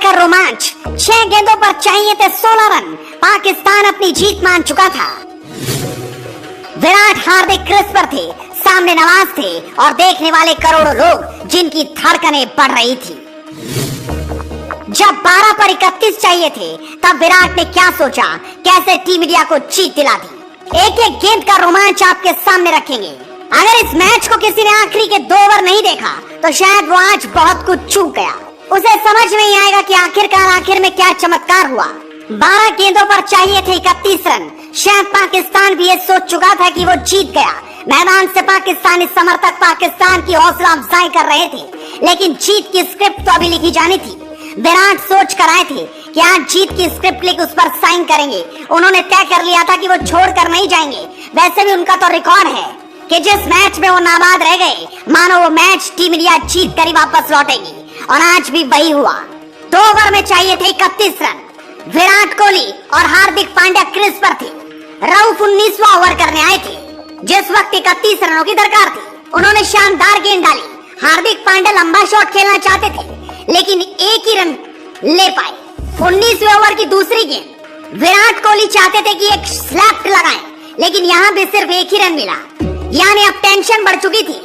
भयंकर रोमांच। 6 गेंदों पर चाहिए थे 16 रन। पाकिस्तान अपनी जीत मान चुका था। विराट, हार्दिक क्रीज पर थे, सामने नवाज थे और देखने वाले करोड़ों लोग जिनकी धड़कनें बढ़ रही थी। जब 12 पर 31 चाहिए थे तब विराट ने क्या सोचा, कैसे टीम इंडिया को जीत दिला दी। एक एक गेंद का रोमांच आपके सामने रखेंगे। अगर इस मैच को किसी ने आखिरी के 2 ओवर नहीं देखा तो शायद वो आज बहुत कुछ चूक गया। उसे समझ नहीं आएगा कि आखिरकार आखिर में क्या चमत्कार हुआ। 12 गेंदों पर चाहिए थे 31 रन। शायद पाकिस्तान भी ये सोच चुका था कि वो जीत गया। मैदान से पाकिस्तानी समर्थक पाकिस्तान की हौसला अफजाई कर रहे थे, लेकिन जीत की स्क्रिप्ट तो अभी लिखी जानी थी। विराट सोच कर आए थे कि आज जीत की स्क्रिप्ट लिख उस पर साइन करेंगे। उन्होंने तय कर लिया था कि वो छोड़कर नहीं जाएंगे। वैसे भी उनका तो रिकॉर्ड है कि जिस मैच में वो नाबाद रह गए, मानो वो मैच टीम इंडिया जीत कर ही वापस लौटेगी, और आज भी वही हुआ। 2 ओवर में चाहिए थे 31 रन। विराट कोहली और हार्दिक पांड्या क्रीज पर थे। रऊफ 19वां ओवर करने आए थे, जिस वक्त 31 रनों की दरकार थी। उन्होंने शानदार गेंद डाली। हार्दिक पांड्या लंबा शॉट खेलना चाहते थे, लेकिन एक ही रन ले पाए। 19वें ओवर की दूसरी गेंद विराट कोहली चाहते थे कि एक स्लैप लगाएं, लेकिन यहाँ भी सिर्फ एक ही रन मिला। यानी अब टेंशन बढ़ चुकी थी।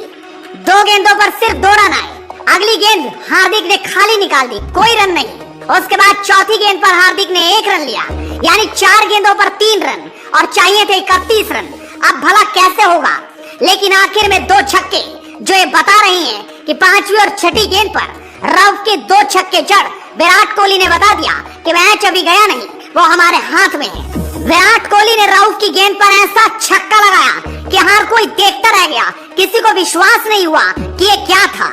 2 गेंदों पर सिर्फ 2 रन आए। अगली गेंद हार्दिक ने खाली निकाल दी, कोई रन नहीं। उसके बाद चौथी गेंद पर हार्दिक ने 1 रन लिया, यानी 4 गेंदों पर 3 रन और चाहिए थे 31 रन। अब भला कैसे होगा? लेकिन आखिर में 2 छक्के जो ये बता रहे हैं कि 5वीं और 6ठी गेंद पर रऊफ के 2 छक्के जड़ विराट कोहली ने बता दिया कि मैच अभी गया नहीं, वो हमारे हाथ में है। विराट कोहली ने रऊफ की गेंद पर ऐसा छक्का लगाया कि हर कोई देखता रह गया। किसी को विश्वास नहीं हुआ कि ये क्या था।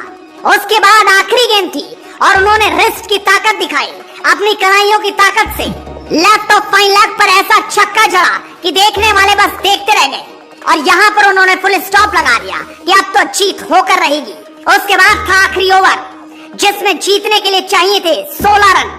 उसके बाद आखिरी गेंद थी और उन्होंने रिस्ट की ताकत दिखाई, अपनी कलाइयों की ताकत से लेफ्ट ऑफ फाइन लेग पर ऐसा छक्का जड़ा कि देखने वाले बस देखते रह गए। और यहाँ पर उन्होंने फुल स्टॉप लगा दिया कि अब तो जीत होकर रहेगी। उसके बाद था आखिरी ओवर, जिसमें जीतने के लिए चाहिए थे 16 रन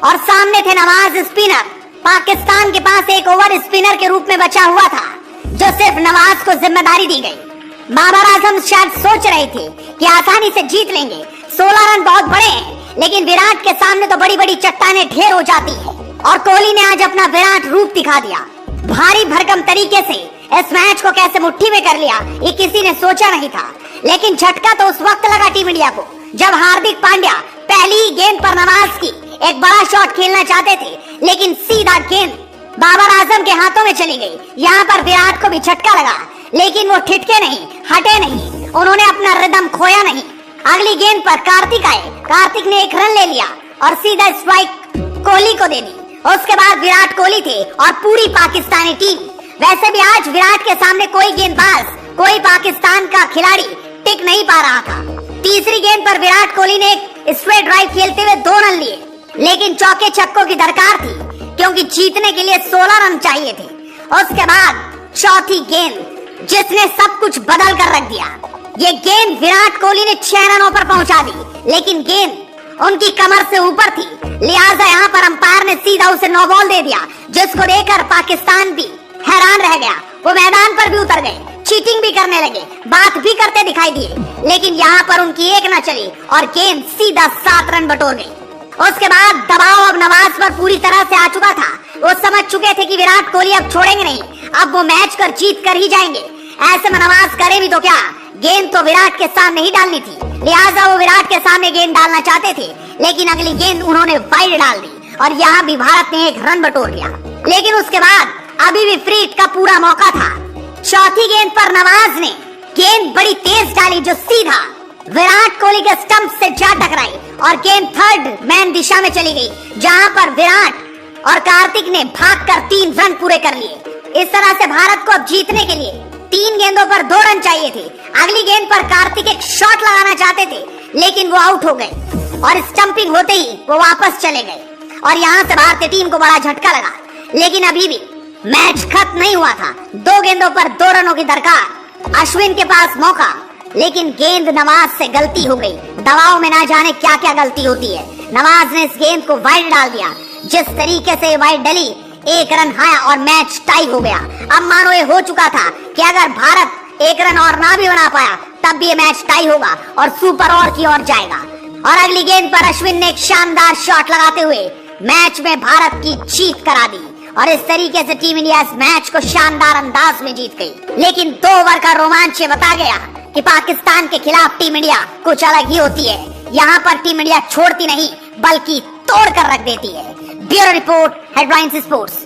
और सामने थे नवाज स्पिनर। पाकिस्तान के पास एक ओवर स्पिनर के रूप में बचा हुआ था, जो सिर्फ नवाज को जिम्मेदारी दी गई। बाबर आजम शायद सोच रहे थे कि आसानी से जीत लेंगे। 16 रन बहुत बड़े हैं, लेकिन विराट के सामने तो बड़ी बड़ी चट्टानें ढेर हो जाती है। और कोहली ने आज अपना विराट रूप दिखा दिया। भारी भरकम तरीके से इस मैच को कैसे मुट्ठी में कर लिया, ये किसी ने सोचा नहीं था। लेकिन झटका तो उस वक्त लगा टीम इंडिया को जब हार्दिक पांड्या पहली ही गेंद पर नवाज की एक बड़ा शॉट खेलना चाहते थे, लेकिन सीधा गेंद बाबर आजम के हाथों में चली गई। यहाँ पर विराट को भी झटका लगा, लेकिन वो ठिठके नहीं, हटे नहीं, उन्होंने अपना रिदम खोया नहीं। अगली गेंद पर कार्तिक आए। कार्तिक ने 1 रन ले लिया और सीधा स्ट्राइक कोहली को दे दी। उसके बाद विराट कोहली थे और पूरी पाकिस्तानी टीम। वैसे भी आज विराट के सामने कोई गेंदबाज, कोई पाकिस्तान का खिलाड़ी टिक नहीं पा रहा था। तीसरी गेंद पर विराट कोहली ने एक स्ट्रेट ड्राइव खेलते हुए 2 रन लिए, लेकिन चौके छक्कों की दरकार थी क्योंकि जीतने के लिए 16 रन चाहिए थे। उसके बाद चौथी गेंद जिसने सब कुछ बदल कर रख दिया। ये गेंद विराट कोहली ने 6 रनों पर पहुंचा दी, लेकिन गेंद उनकी कमर से ऊपर थी, लिहाजा यहाँ पर अंपायर ने सीधा उसे नो बॉल दे दिया, जिसको देखकर पाकिस्तान भी हैरान रह गया। वो मैदान पर भी उतर गए, चीटिंग भी करने लगे, बात भी करते दिखाई दिए, लेकिन यहाँ पर उनकी एक न चली और गेंद सीधा 7 रन बटोर गई। उसके बाद दबाव अब नवाज पर पूरी तरह से आ चुका था। वो समझ चुके थे कि विराट कोहली अब छोड़ेंगे नहीं, अब वो मैच कर जीत कर ही जाएंगे। ऐसे में नवाज करे भी तो क्या, गेंद तो विराट के सामने ही डालनी थी, लिहाजा वो विराट के सामने गेंद डालना चाहते थे, लेकिन अगली गेंद उन्होंने वाइड डाल दी और यहाँ भी भारत ने 1 रन बटोर लिया। लेकिन उसके बाद अभी भी फ्री हिट का पूरा मौका था। चौथी गेंद पर नवाज ने गेंद बड़ी तेज डाली, जो सीधा विराट कोहली के स्टंप से जा टकराई और गेंद थर्ड मैन दिशा में चली गई, जहां पर विराट और कार्तिक ने भागकर 3 रन पूरे कर लिए। इस तरह से भारत को अब जीतने के लिए 3 गेंदों पर 2 रन चाहिए थे। अगली गेंद पर कार्तिक एक शॉट लगाना चाहते थे, लेकिन वो आउट हो गए और स्टंपिंग होते ही वो वापस चले गए और यहाँ से भारतीय टीम को बड़ा झटका लगा। लेकिन अभी भी मैच खत्म नहीं हुआ था। 2 गेंदों पर 2 रनों की दरकार, अश्विन के पास मौका, लेकिन गेंद नवाज से गलती हो गई। दबाव में ना जाने क्या क्या गलती होती है। नवाज ने इस गेंद को वाइड डाल दिया। जिस तरीके से वाइड डली, 1 रन आया और मैच टाई हो गया। अब मानो ये हो चुका था कि अगर भारत 1 रन और ना भी बना पाया तब भी ये मैच टाई होगा और सुपर ओवर की ओर जाएगा। और अगली गेंद पर अश्विन ने एक शानदार शॉट लगाते हुए मैच में भारत की जीत करा दी और इस तरीके से टीम इंडिया इस मैच को शानदार अंदाज में जीत गई। लेकिन 2 ओवर का रोमांच ये बता गया कि पाकिस्तान के खिलाफ टीम इंडिया कुछ अलग ही होती है। यहाँ पर टीम इंडिया छोड़ती नहीं बल्कि तोड़ कर रख देती है। Bureau report, headlines sports.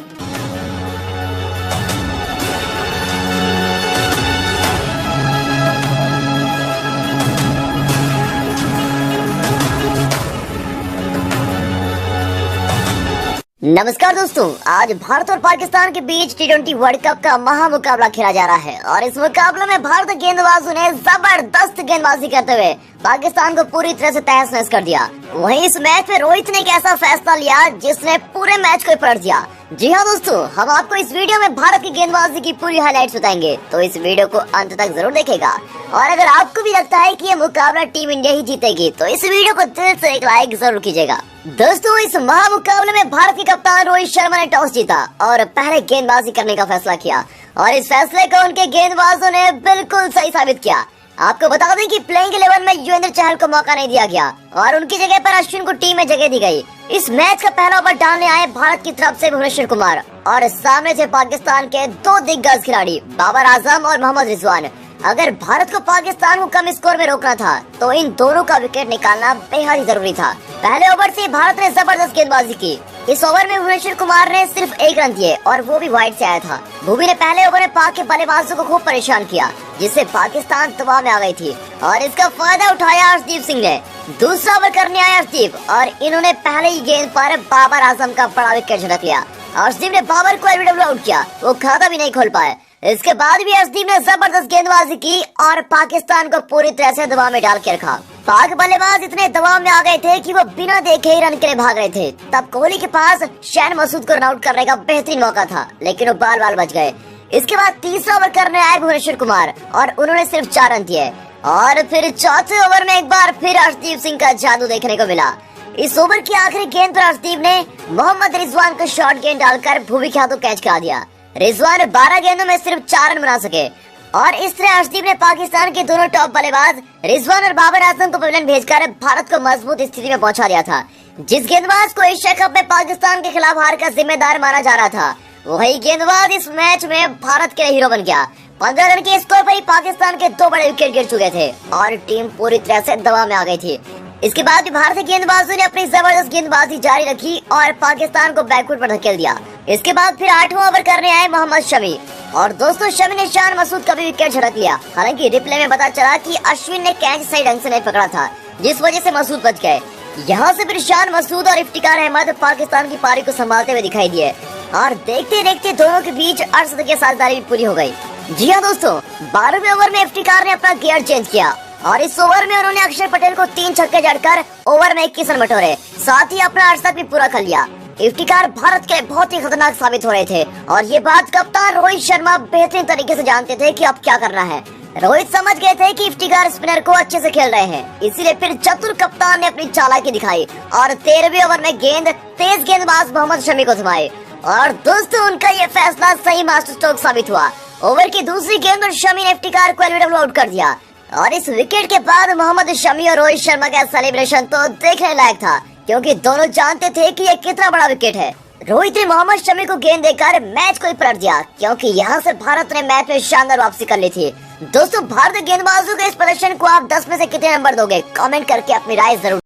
नमस्कार दोस्तों, आज भारत और पाकिस्तान के बीच T20 वर्ल्ड कप का महामुकाबला खेला जा रहा है और इस मुकाबले में भारत गेंदबाजों ने जबरदस्त गेंदबाजी करते हुए पाकिस्तान को पूरी तरह से तहस नहस कर दिया। वहीं इस मैच में रोहित ने एक ऐसा फैसला लिया जिसने पूरे मैच को पलट दिया। जी हाँ दोस्तों, हम आपको इस वीडियो में भारत की गेंदबाजी की पूरी हाइलाइट्स बताएंगे, तो इस वीडियो को अंत तक जरूर देखेगा। और अगर आपको भी लगता है कि ये मुकाबला टीम इंडिया ही जीतेगी तो इस वीडियो को दिल से एक लाइक जरूर कीजिएगा। दोस्तों, इस महामुकाबले में भारत के कप्तान रोहित शर्मा ने टॉस जीता और पहले गेंदबाजी करने का फैसला किया और इस फैसले को उनके गेंदबाजों ने बिल्कुल सही साबित किया। आपको बता दें कि प्लेइंग 11 में युजवेंद्र चहल को मौका नहीं दिया गया और उनकी जगह पर अश्विन को टीम में जगह दी गई। इस मैच का पहला ओवर डालने आए भारत की तरफ से भुवनेश्वर कुमार और सामने थे पाकिस्तान के 2 दिग्गज खिलाड़ी बाबर आजम और मोहम्मद रिजवान। अगर भारत को पाकिस्तान को कम स्कोर में रोकना था तो इन दोनों का विकेट निकालना बेहद ही जरूरी था। पहले ओवर से भारत ने जबरदस्त गेंदबाजी की। इस ओवर में भुवनेश्वर कुमार ने सिर्फ 1 रन दिए और वो भी वाइड से आया था। भुवी ने पहले ओवर में पाक के बल्लेबाजों को खूब परेशान किया जिससे पाकिस्तान दबाव में आ गई थी और इसका फायदा उठाया अर्शदीप सिंह ने। दूसरा ओवर करने आया अर्शदीप और इन्होंने पहले ही गेंद पर बाबर आजम का बड़ा विकेट झटक लिया। अर्शदीप ने बाबर को एलबीडब्ल्यू आउट किया, वो खाता भी नहीं खोल पाए। इसके बाद भी अर्शदीप ने जबरदस्त गेंदबाजी की और पाकिस्तान को पूरी तरह से दबाव में डाल के रखा। पाक बल्लेबाज इतने दबाव में आ गए थे कि वो बिना देखे ही रन के लिए भाग रहे थे। तब कोहली के पास शैन मसूद को रन आउट करने का बेहतरीन मौका था लेकिन वो बाल बाल बच गए। इसके बाद तीसरा ओवर करने आए भुवनेश्वर कुमार और उन्होंने सिर्फ 4 रन दिए और फिर चौथे ओवर में एक बार फिर अर्शदीप सिंह का जादू देखने को मिला। इस ओवर की आखिरी गेंद पर अर्शदीप ने मोहम्मद रिजवान को शॉर्ट गेंद डालकर भुवी के हाथों कैच करा दिया। रिजवान 12 गेंदों में सिर्फ 4 रन बना सके और इस तरह अर्शदीप ने पाकिस्तान के दोनों टॉप बल्लेबाज रिजवान और बाबर आजम को पवेलियन भेजकर भारत को मजबूत स्थिति में पहुंचा दिया था। जिस गेंदबाज को एशिया कप में पाकिस्तान के खिलाफ हार का जिम्मेदार माना जा रहा था वही गेंदबाज इस मैच में भारत के हीरो बन गया। 15 रन के स्कोर पर ही पाकिस्तान के 2 बड़े विकेट गिर चुके थे और टीम पूरी तरह से दबाव में आ गई थी। इसके बाद भी भारतीय गेंदबाजों ने अपनी जबरदस्त गेंदबाजी जारी रखी और पाकिस्तान को बैकफुट पर धकेल दिया। इसके बाद फिर 8वां ओवर करने आए मोहम्मद शमी और दोस्तों शमी ने शान मसूद का भी विकेट झटक लिया। हालांकि रिप्ले में पता चला कि अश्विन ने कैच सही ढंग से नहीं पकड़ा था जिस वजह से मसूद बच गए। यहाँ से फिर शान मसूद और इफ्तिकार अहमद पाकिस्तान की पारी को संभालते हुए दिखाई दिए और देखते देखते दोनों के बीच अरसद की साझेदारी भी पूरी हो गयी। जी हाँ दोस्तों, 12वें ओवर में इफ्तिकार ने अपना गियर चेंज किया और इस ओवर में उन्होंने अक्षर पटेल को 3 छक्के जड़कर ओवर में 21 रन बटोरे, साथ ही अपना अर्शद भी पूरा कर लिया। इफ्तिकार भारत के बहुत ही खतरनाक साबित हो रहे थे और ये बात कप्तान रोहित शर्मा बेहतरीन तरीके से जानते थे कि अब क्या करना है। रोहित समझ गए थे कि इफ्तिकार स्पिनर को अच्छे से खेल रहे हैं, इसीलिए फिर चतुर कप्तान ने अपनी चालाकी दिखाई और 13वें ओवर में तेज गेंदबाज मोहम्मद शमी को थमाए और दोस्तों उनका ये फैसला सही मास्टर स्ट्रोक साबित हुआ। ओवर की दूसरी गेंद पर शमी ने इफ्तिकार को एलबीडब्ल्यू आउट कर दिया और इस विकेट के बाद मोहम्मद शमी और रोहित शर्मा का सेलिब्रेशन तो देखने लायक था क्योंकि दोनों जानते थे कि ये कितना बड़ा विकेट है। रोहित ने मोहम्मद शमी को गेंद देकर मैच को ही पलट दिया क्योंकि यहाँ से भारत ने मैच में शानदार वापसी कर ली थी। दोस्तों, भारतीय गेंदबाजों के इस प्रदर्शन को आप 10 में से कितने नंबर दोगे? कमेंट करके अपनी राय जरूर